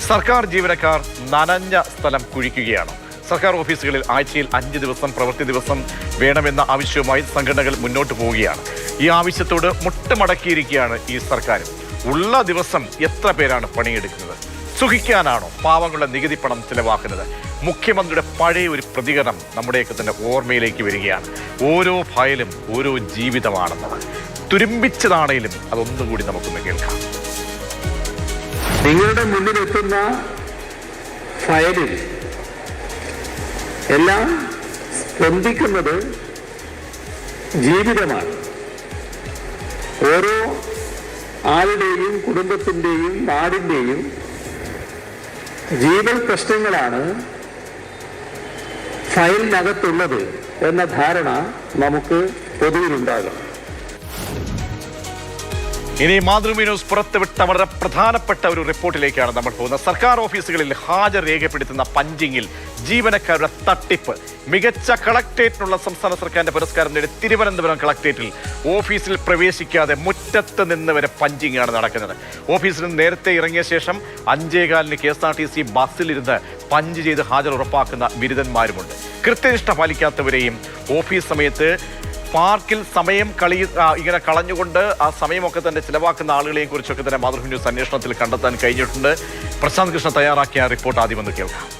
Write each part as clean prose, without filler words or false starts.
സർക്കാർ ജീവനക്കാർ നനഞ്ഞ സ്ഥലം കുഴിക്കുകയാണ്. സർക്കാർ ഓഫീസുകളിൽ ആഴ്ചയിൽ 5 ദിവസം പ്രവൃത്തി ദിവസം വേണമെന്ന ആവശ്യവുമായി സംഘടനകൾ മുന്നോട്ട് പോവുകയാണ്. ഈ ആവശ്യത്തോട് മുട്ടുമടക്കിയിരിക്കുകയാണ് ഈ സർക്കാർ. ഉള്ള ദിവസം എത്ര പേരാണ് പണിയെടുക്കുന്നത്? സുഖിക്കാനാണോ പാവങ്ങളുടെ നികുതി പണം ചിലവാക്കുന്നത്? മുഖ്യമന്ത്രിയുടെ പഴയ ഒരു പ്രതികരണം നമ്മുടെയൊക്കെ തന്നെ ഓർമ്മയിലേക്ക് വരികയാണ്. ഓരോ ഫയലും ഓരോ ജീവിതമാണെന്നത്. തുരുമ്പിച്ചതാണേലും അതൊന്നുകൂടി നമുക്കൊന്ന് കേൾക്കാം. നിങ്ങളുടെ മുന്നിലെത്തുന്ന ഫയലിൽ എല്ലാം സ്പന്ദിക്കുന്നത് ജീവിതമാണ്. ഓരോ ആളുടെയും കുടുംബത്തിൻ്റെയും നാടിൻ്റെയും ജീവൽ പ്രശ്നങ്ങളാണ് ഫയലിനകത്തുള്ളത് എന്ന ധാരണ നമുക്ക് പൊതുവിലുണ്ടാകണം. ഇനി മാതൃഭൂമി ന്യൂസ് പുറത്തുവിട്ട വളരെ പ്രധാനപ്പെട്ട ഒരു റിപ്പോർട്ടിലേക്കാണ് നമ്മൾ പോകുന്നത്. സർക്കാർ ഓഫീസുകളിൽ ഹാജർ രേഖപ്പെടുത്തുന്ന പഞ്ചിങ്ങിൽ ജീവനക്കാരുടെ തട്ടിപ്പ്. മികച്ച കളക്ടറേറ്റിനുള്ള സംസ്ഥാന സർക്കാരിന്റെ പുരസ്കാരം നേടി തിരുവനന്തപുരം കളക്ടറേറ്റിൽ ഓഫീസിൽ പ്രവേശിക്കാതെ മുറ്റത്ത് നിന്ന് വരെ പഞ്ചിങ് ആണ് നടക്കുന്നത്. ഓഫീസിൽ നിന്ന് നേരത്തെ ഇറങ്ങിയ ശേഷം 5:15 KSRTC ബസ്സിലിരുന്ന് പഞ്ച് ചെയ്ത് ഹാജർ ഉറപ്പാക്കുന്ന ബിരുദന്മാരുമുണ്ട്. കൃത്യനിഷ്ഠ പാലിക്കാത്തവരെയും ഓഫീസ് സമയത്ത് പാർക്കിൽ സമയം ഇങ്ങനെ കളഞ്ഞുകൊണ്ട് ആ സമയമൊക്കെ തന്നെ ചിലവാക്കുന്ന ആളുകളെയും കുറിച്ചൊക്കെ തന്നെ മാതൃഭൂമി ന്യൂസ് അന്വേഷണത്തിൽ കണ്ടെത്താൻ കഴിഞ്ഞിട്ടുണ്ട്. പ്രശാന്ത് കൃഷ്ണ തയ്യാറാക്കിയ റിപ്പോർട്ട് ആദ്യം ഒന്ന് കേൾക്കാം.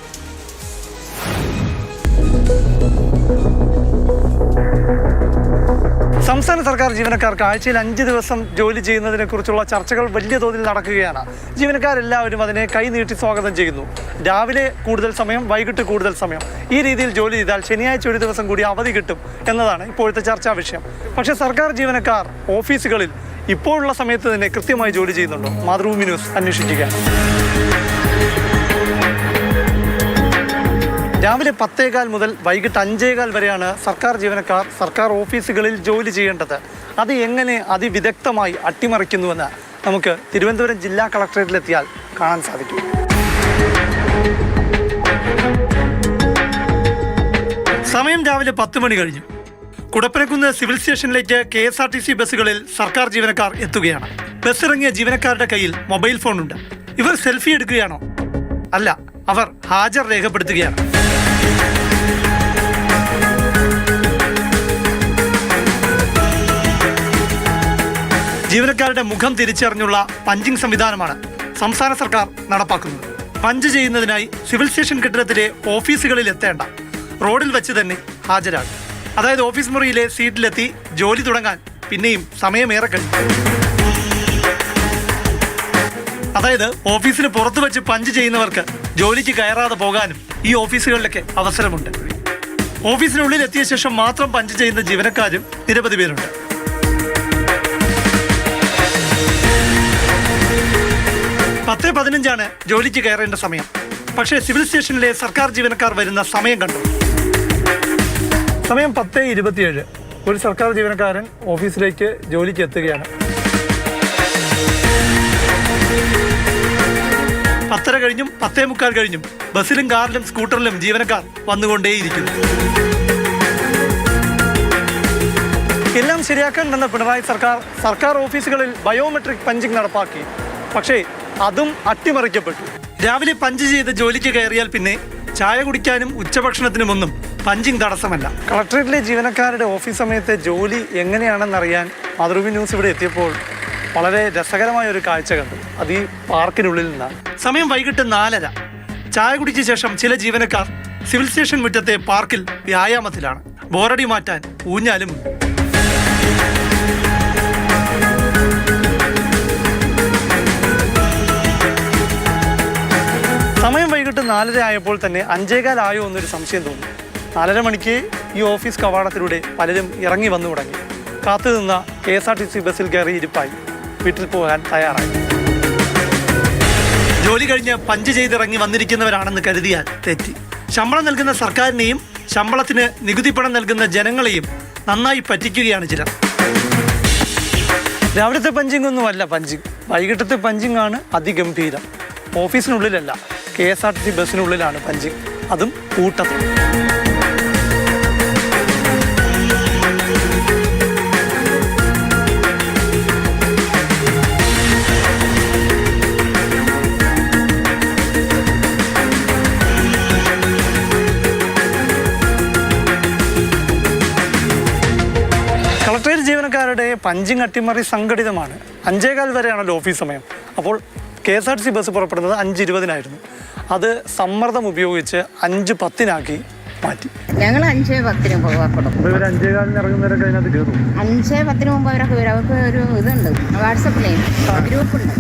സംസ്ഥാന സർക്കാർ ജീവനക്കാർക്ക് ആഴ്ചയിൽ 5 ദിവസം ജോലി ചെയ്യുന്നതിനെ കുറിച്ചുള്ള ചർച്ചകൾ വലിയ തോതിൽ നടക്കുകയാണ്. ജീവനക്കാരെല്ലാവരും അതിനെ കൈനീട്ടി സ്വാഗതം ചെയ്യുന്നു. രാവിലെ കൂടുതൽ സമയം, വൈകിട്ട് കൂടുതൽ സമയം, ഈ രീതിയിൽ ജോലി ചെയ്താൽ ശനിയാഴ്ച ഒരു ദിവസം കൂടി അവധി കിട്ടും എന്നതാണ് ഇപ്പോഴത്തെ ചർച്ചാ വിഷയം. പക്ഷേ സർക്കാർ ജീവനക്കാർ ഓഫീസുകളിൽ ഇപ്പോഴുള്ള സമയത്ത് തന്നെ കൃത്യമായി ജോലി ചെയ്യുന്നുണ്ടോ? മാതൃഭൂമി ന്യൂസ് അന്വേഷിക്കുകയാണ്. രാവിലെ 10:15 മുതൽ വൈകിട്ട് 5:15 വരെയാണ് സർക്കാർ ജീവനക്കാർ സർക്കാർ ഓഫീസുകളിൽ ജോലി ചെയ്യേണ്ടത്. അത് എങ്ങനെ അതിവിദഗ്ധമായി അട്ടിമറിക്കുന്നുവെന്ന് നമുക്ക് തിരുവനന്തപുരം ജില്ലാ കളക്ടറേറ്റിലെത്തിയാൽ കാണാൻ സാധിക്കും. സമയം രാവിലെ 10 മണി കഴിഞ്ഞു. കുടപ്പനക്കുന്ന് സിവിൽ സ്റ്റേഷനിലേക്ക് KSRTC ബസ്സുകളിൽ സർക്കാർ ജീവനക്കാർ എത്തുകയാണ്. ബസ് ഇറങ്ങിയ ജീവനക്കാരുടെ കയ്യിൽ മൊബൈൽ ഫോണുണ്ട്. ഇവർ സെൽഫി എടുക്കുകയാണോ? അല്ല, അവർ ഹാജർ രേഖപ്പെടുത്തുകയാണ്. ജീവനക്കാരുടെ മുഖം തിരിച്ചറിഞ്ഞുള്ള പഞ്ചിങ് സംവിധാനമാണ് സംസ്ഥാന സർക്കാർ നടപ്പാക്കുന്നത്. പഞ്ച് ചെയ്യുന്നതിനായി സിവിൽ സ്റ്റേഷൻ കെട്ടിടത്തിലെ ഓഫീസുകളിൽ എത്തേണ്ട, റോഡിൽ വെച്ച് തന്നെ ഹാജരാകും. അതായത് ഓഫീസ് മുറിയിലെ സീറ്റിലെത്തി ജോലി തുടങ്ങാൻ പിന്നെയും സമയമേറെ കഴിയും. അതായത് ഓഫീസിന് പുറത്തു വെച്ച് പഞ്ച് ചെയ്യുന്നവർക്ക് ജോലിക്ക് കയറാതെ പോകാനും ഈ ഓഫീസുകളിലൊക്കെ അവസരമുണ്ട്. ഓഫീസിനുള്ളിൽ എത്തിയ ശേഷം മാത്രം പഞ്ച് ചെയ്യുന്ന ജീവനക്കാരും നിരവധി പേരുണ്ട്. പത്ത് 15 ജോലിക്ക് കയറേണ്ട സമയം. പക്ഷേ സിവിൽ സ്റ്റേഷനിലെ സർക്കാർ ജീവനക്കാർ വരുന്ന സമയം കണ്ടു. സമയം 10:27. ഒരു സർക്കാർ ജീവനക്കാരൻ ഓഫീസിലേക്ക് ജോലിക്ക് എത്തുകയാണ്. 10:30 കഴിഞ്ഞും 10:45 കഴിഞ്ഞും ബസ്സിലും കാറിലും സ്കൂട്ടറിലും ജീവനക്കാർ വന്നുകൊണ്ടേയിരിക്കുന്നു. എല്ലാം ശരിയാക്കാൻ വന്ന പിണറായി സർക്കാർ ഓഫീസുകളിൽ ബയോമെട്രിക് പഞ്ചിങ് നടപ്പാക്കി. പക്ഷേ അതും അട്ടിമറിക്കപ്പെട്ടു. രാവിലെ പഞ്ച് ചെയ്ത് ജോലിക്ക് കയറിയാൽ പിന്നെ ചായ കുടിക്കാനും ഉച്ചഭക്ഷണത്തിനുമൊന്നും പഞ്ചിങ് തടസ്സമല്ല. കളക്ടറേറ്റിലെ ജീവനക്കാരുടെ ഓഫീസ് സമയത്തെ ജോലി എങ്ങനെയാണെന്നറിയാൻ മാതൃഭൂമി ന്യൂസ് ഇവിടെ എത്തിയപ്പോൾ വളരെ രസകരമായ ഒരു കാഴ്ച കണ്ടു. അത് ഈ പാർക്കിനുള്ളിൽ നിന്നാണ്. സമയം വൈകിട്ട് 4:30. ചായ കുടിച്ച ശേഷം ചില ജീവനക്കാർ സിവിൽ സ്റ്റേഷൻ മുറ്റത്തെ പാർക്കിൽ വ്യായാമത്തിലാണ്. ബോറടി മാറ്റാൻ ഊഞ്ഞാലും ഉണ്ട്. സമയം വൈകിട്ട് 4:30 ആയപ്പോൾ തന്നെ 5:15 ആയോ എന്നൊരു സംശയം തോന്നി. 4:30 മണിക്ക് ഈ ഓഫീസ് കവാടത്തിലൂടെ പലരും ഇറങ്ങി വന്നു തുടങ്ങി. കാത്തുനിന്ന KSRTC ബസ്സിൽ കയറി ഇരിപ്പായി വീട്ടിൽ പോകാൻ തയ്യാറായി. ജോലി കഴിഞ്ഞ് പഞ്ച് ചെയ്തിറങ്ങി വന്നിരിക്കുന്നവരാണെന്ന് കരുതിയാൽ തെറ്റി. ശമ്പളം നൽകുന്ന സർക്കാരിനെയും ശമ്പളത്തിന് നികുതി പണം നൽകുന്ന ജനങ്ങളെയും നന്നായി പറ്റിക്കുകയാണ് ചിലർ. രാവിലത്തെ പഞ്ചിങ് ഒന്നുമല്ല പഞ്ചിങ്, വൈകിട്ടത്തെ പഞ്ചിങ് ആണ് അതിഗംഭീരം. ഓഫീസിനുള്ളിലല്ല, KSRTC ബസ്സിനുള്ളിലാണ് പഞ്ചിങ്, അതും കൂട്ടത്തിൽ. പഞ്ചിങ് അട്ടിമറി സംഘടിതമാണ്. 5:15 വരെയാണല്ലോ ഓഫീസ് സമയം. അപ്പോൾ KSRTC ബസ് പുറപ്പെടുന്നത് 5:20 അത് സമ്മർദ്ദം ഉപയോഗിച്ച് 5:10 മാറ്റി. ഞങ്ങൾ 5:10 പുറപ്പെടും. 5:15 ഇറങ്ങുന്നവരൊക്കെ അതിനകത്ത് കയറും. 5:10 മുമ്പ് അവർക്ക് വരും. അവർക്ക് ഒരു ഇതുണ്ട്, വാട്സപ്പിലേ ഗ്രൂപ്പുണ്ട്.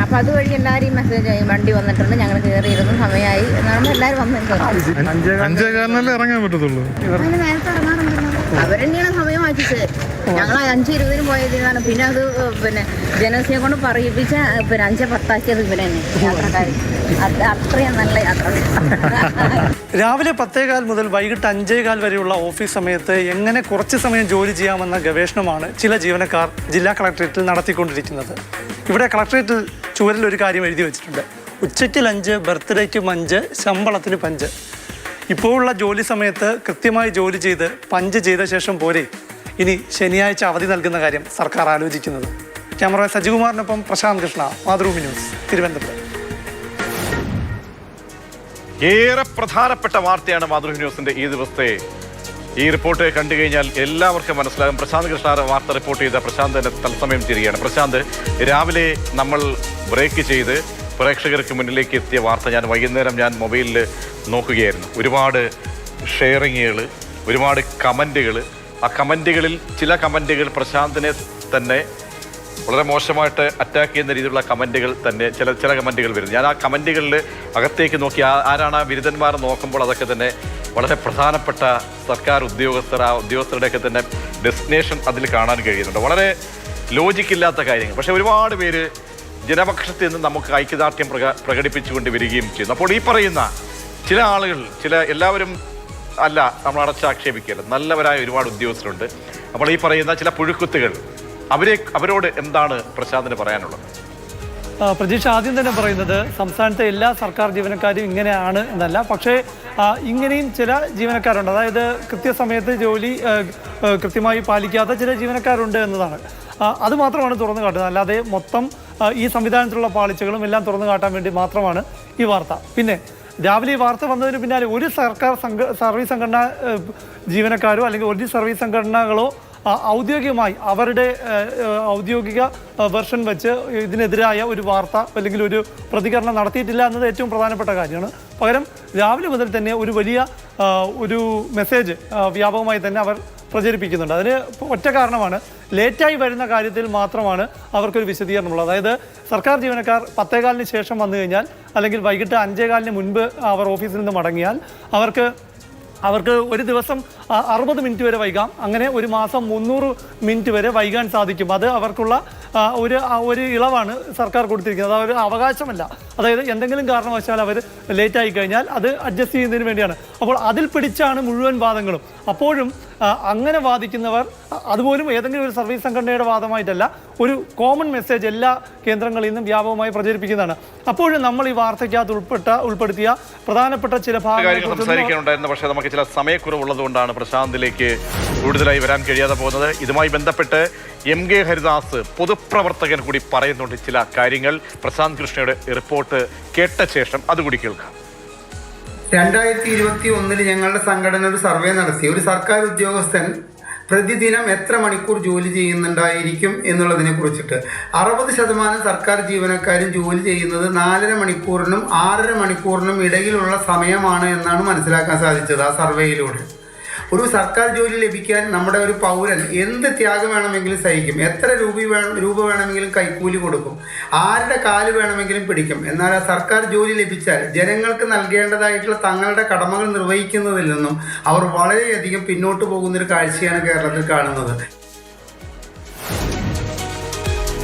അപ്പം അതുവഴി എല്ലാവരും മെസ്സേജ് ചെയ്യും, വണ്ടി വന്നിട്ടുണ്ട്, ഞങ്ങൾ കയറിയിരുന്നു, സമയമായി എന്നാകുമ്പോൾ എല്ലാവരും വന്ന് കയറും. 5:15 ഇറങ്ങാൻ പറ്റത്തുള്ളൂ. അതിന് നേരത്തെ ഇറങ്ങാറുണ്ടല്ലോ. അവരെന്നെയാണ് സമയം മാറ്റിച്ചത്. ഞങ്ങൾ 5:20 പോയതാണ്. പിന്നെ അത് ജനസിയെ കൊണ്ട് പറയിപ്പിച്ച 5:10 ഇവരെ തന്നെ യാത്രക്കാർ. അത്രയും നല്ല യാത്ര. രാവിലെ 10:15 മുതൽ വൈകിട്ട് 5:15 വരെയുള്ള ഓഫീസ് സമയത്ത് എങ്ങനെ കുറച്ച് സമയം ജോലി ചെയ്യാമെന്ന ഗവേഷണമാണ് ചില ജീവനക്കാർ ജില്ലാ കളക്ടറേറ്റിൽ നടത്തിക്കൊണ്ടിരിക്കുന്നത്. ഇവിടെ കളക്ടറേറ്റിൽ ചുവരിൽ ഒരു കാര്യം എഴുതി വെച്ചിട്ടുണ്ട്: ഉച്ചയ്ക്ക് ലഞ്ച്, ബർത്ത്ഡേക്ക് 5, ശമ്പളത്തിന് 5. ഇപ്പോഴുള്ള ജോലി സമയത്ത് കൃത്യമായി ജോലി ചെയ്ത് പഞ്ച് ചെയ്ത ശേഷം പോരെ ഇനി ശനിയാഴ്ച അവധി നൽകുന്ന കാര്യം സർക്കാർ ആലോചിക്കുന്നത്. ക്യാമറ സജികുമാറിനൊപ്പം പ്രശാന്ത് കൃഷ്ണ, മാതൃഭൂമി ന്യൂസ്, തിരുവനന്തപുരം. ഏറെ പ്രധാനപ്പെട്ട വാർത്തയാണ് മാതൃഭൂമി ന്യൂസിന്റെ ഈ ദിവസത്തെ ഈ റിപ്പോർട്ട് കണ്ടു കഴിഞ്ഞാൽ എല്ലാവർക്കും മനസ്സിലാകും. പ്രശാന്ത് കൃഷ്ണ വാർത്ത റിപ്പോർട്ട് ചെയ്ത പ്രശാന്ത് തന്നെ തത്സമയം തിരികെയാണ്. പ്രശാന്ത്, രാവിലെ നമ്മൾ ബ്രേക്ക് ചെയ്ത് പ്രേക്ഷകർക്ക് മുന്നിലേക്ക് എത്തിയ വാർത്ത വൈകുന്നേരം ഞാൻ മൊബൈലിൽ നോക്കുകയായിരുന്നു. ഒരുപാട് ഷെയറിങ്ങുകൾ, ഒരുപാട് കമൻറ്റുകൾ. ആ കമൻറ്റുകളിൽ ചില കമൻറ്റുകൾ പ്രശാന്തിനെ തന്നെ വളരെ മോശമായിട്ട് അറ്റാക്ക് ചെയ്യുന്ന രീതിയിലുള്ള കമൻറ്റുകൾ തന്നെ ചില കമൻറ്റുകൾ വരുന്നു. ഞാൻ ആ കമൻറ്റുകളിൽ അകത്തേക്ക് നോക്കി ആരാണ് ആ ബിരുദന്മാർ നോക്കുമ്പോൾ അതൊക്കെ തന്നെ വളരെ പ്രധാനപ്പെട്ട സർക്കാർ ഉദ്യോഗസ്ഥർ, ആ ഉദ്യോഗസ്ഥരുടെയൊക്കെ തന്നെ ഡെസ്റ്റിനേഷൻ അതിൽ കാണാൻ കഴിയുന്നുണ്ട്. വളരെ ലോജിക്കില്ലാത്ത കാര്യങ്ങൾ. പക്ഷേ ഒരുപാട് പേര് ജനപക്ഷത്തിൽ നിന്ന് നമുക്ക് ഐക്യദാർഢ്യം പ്രകടിപ്പിച്ചുകൊണ്ട് വരികയും ചെയ്യുന്നു. അപ്പോൾ ഈ പറയുന്ന ചില ആളുകൾ, എല്ലാവരും അല്ല, നമ്മൾ അടച്ചാക്ഷേപിക്കുകയല്ല, നല്ലവരായ ഒരുപാട് ഉദ്യോഗസ്ഥരുണ്ട്. അപ്പോൾ ഈ പറയുന്ന ചില പുഴുക്കുത്തുകൾ അവരോട് എന്താണ് പ്രശാന്തിന് പറയാനുള്ളത്? പ്രതീക്ഷ ആദ്യം തന്നെ പറയുന്നത് സംസ്ഥാനത്തെ എല്ലാ സർക്കാർ ജീവനക്കാരും ഇങ്ങനെയാണ് എന്നല്ല, പക്ഷേ ഇങ്ങനെയും ചില ജീവനക്കാരുണ്ട്. അതായത് കൃത്യസമയത്ത് ജോലി കൃത്യമായി പാലിക്കാത്ത ചില ജീവനക്കാരുണ്ട് എന്നതാണ്. അത് മാത്രമാണ് തുറന്നു കാട്ടുന്നത്. അല്ലാതെ മൊത്തം ഈ സംവിധാനത്തിലുള്ള പാളിച്ചകളും എല്ലാം തുറന്നു കാട്ടാൻ വേണ്ടി മാത്രമാണ് ഈ വാർത്ത. പിന്നെ രാവിലെ ഈ വാർത്ത വന്നതിന് പിന്നാലെ ഒരു സർക്കാർ സർവീസ് സംഘടനാ ജീവനക്കാരോ അല്ലെങ്കിൽ ഒരു സർവീസ് സംഘടനകളോ ഔദ്യോഗികമായി അവരുടെ ഔദ്യോഗിക വെർഷൻ വെച്ച് ഇതിനെതിരായ ഒരു വാർത്ത അല്ലെങ്കിൽ ഒരു പ്രതികരണം നടത്തിയിട്ടില്ല എന്നത് ഏറ്റവും പ്രധാനപ്പെട്ട കാര്യമാണ്. പകരം രാവിലെ മുതൽ തന്നെ ഒരു വലിയ ഒരു മെസ്സേജ് വ്യാപകമായി തന്നെ അവർ പ്രചരിപ്പിക്കുന്നുണ്ട്. അതിന് ഒറ്റ കാരണമാണ്, ലേറ്റായി വരുന്ന കാര്യത്തിൽ മാത്രമാണ് അവർക്കൊരു വിശദീകരണമുള്ളത്. അതായത് സർക്കാർ ജീവനക്കാർ 10:15 ശേഷം വന്നു കഴിഞ്ഞാൽ അല്ലെങ്കിൽ വൈകിട്ട് 5:15 മുൻപ് അവർ ഓഫീസിൽ നിന്ന് മടങ്ങിയാൽ അവർക്ക് ഒരു ദിവസം 60 മിനിറ്റ് വരെ വൈകാം. അങ്ങനെ ഒരു മാസം 300 മിനിറ്റ് വരെ വൈകാൻ സാധിക്കും. അത് അവർക്കുള്ള ഒരു ഇളവാണ് സർക്കാർ കൊടുത്തിരിക്കുന്നത്. അത് ഒരു അവകാശമല്ല. അതായത് എന്തെങ്കിലും കാരണവശാൽ അവർ ലേറ്റായി കഴിഞ്ഞാൽ അത് അഡ്ജസ്റ്റ് ചെയ്യുന്നതിന് വേണ്ടിയാണ്. അപ്പോൾ അതിൽ പിടിച്ചാണ് മുഴുവൻ വാദങ്ങളും. അപ്പോഴും അങ്ങനെ വാദിക്കുന്നവർ അതുപോലും ഏതെങ്കിലും ഒരു സർവീസ് സംഘടനയുടെ വാദമായിട്ടല്ല, ഒരു കോമൺ മെസ്സേജ് എല്ലാ കേന്ദ്രങ്ങളിൽ നിന്നും വ്യാപകമായി പ്രചരിപ്പിക്കുന്നതാണ്. അപ്പോഴും നമ്മൾ ഈ വാർത്തയ്ക്കകത്ത് ഉൾപ്പെടുത്തിയ പ്രധാനപ്പെട്ട ചില ഭാഗങ്ങൾ സംസാരിക്കാനുണ്ടായിരുന്നു. പക്ഷേ നമുക്ക് ചില സമയക്കുറവുള്ളതുകൊണ്ടാണ് പ്രശാന്തിലേക്ക് കൂടുതലായി വരാൻ കഴിയാതെ പോകുന്നത്. ഇതുമായി ബന്ധപ്പെട്ട് MK ഹരിദാസ് പൊതുപ്രവർത്തകൻ കൂടി പറയുന്നുണ്ട് ചില കാര്യങ്ങൾ. പ്രശാന്ത് കൃഷ്ണയുടെ റിപ്പോർട്ട് കേട്ട ശേഷം അതുകൂടി കേൾക്കാം. 2021 ഞങ്ങളുടെ സംഘടന ഒരു സർവേ നടത്തി. ഒരു സർക്കാർ ഉദ്യോഗസ്ഥൻ പ്രതിദിനം എത്ര മണിക്കൂർ ജോലി ചെയ്യുന്നുണ്ടായിരിക്കും എന്നുള്ളതിനെ കുറിച്ചിട്ട് 60% സർക്കാർ ജീവനക്കാരും ജോലി ചെയ്യുന്നത് 4.5 മണിക്കൂറിനും 6.5 മണിക്കൂറിനും ഇടയിലുള്ള സമയമാണ് എന്നാണ് മനസ്സിലാക്കാൻ സാധിച്ചത് ആ സർവേയിലൂടെ. ഒരു സർക്കാർ ജോലി ലഭിക്കാൻ നമ്മുടെ ഒരു പൗരൻ എന്ത് ത്യാഗം വേണമെങ്കിലും സഹിക്കും, എത്ര രൂപ വേണമെങ്കിലും കൈക്കൂലി കൊടുക്കും, ആരുടെ കാല് വേണമെങ്കിലും പിടിക്കും. എന്നാൽ ആ സർക്കാർ ജോലി ലഭിച്ചാൽ ജനങ്ങൾക്ക് നൽകേണ്ടതായിട്ടുള്ള തങ്ങളുടെ കടമകൾ നിർവഹിക്കുന്നതിൽ നിന്നും അവർ വളരെയധികം പിന്നോട്ട് പോകുന്നൊരു കാഴ്ചയാണ് കേരളത്തിൽ കാണുന്നത്.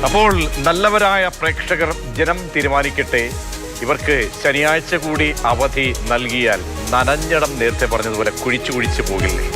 അപ്പോൾ നല്ലവരായ പ്രേക്ഷകർ, ജനം തീരുമാനിക്കട്ടെ. ഇവർക്ക് ശനിയാഴ്ച കൂടി അവധി നൽകിയാൽ നനഞ്ഞടം നേരത്തെ പറഞ്ഞതുപോലെ കുഴിച്ചു പോകില്ലേ?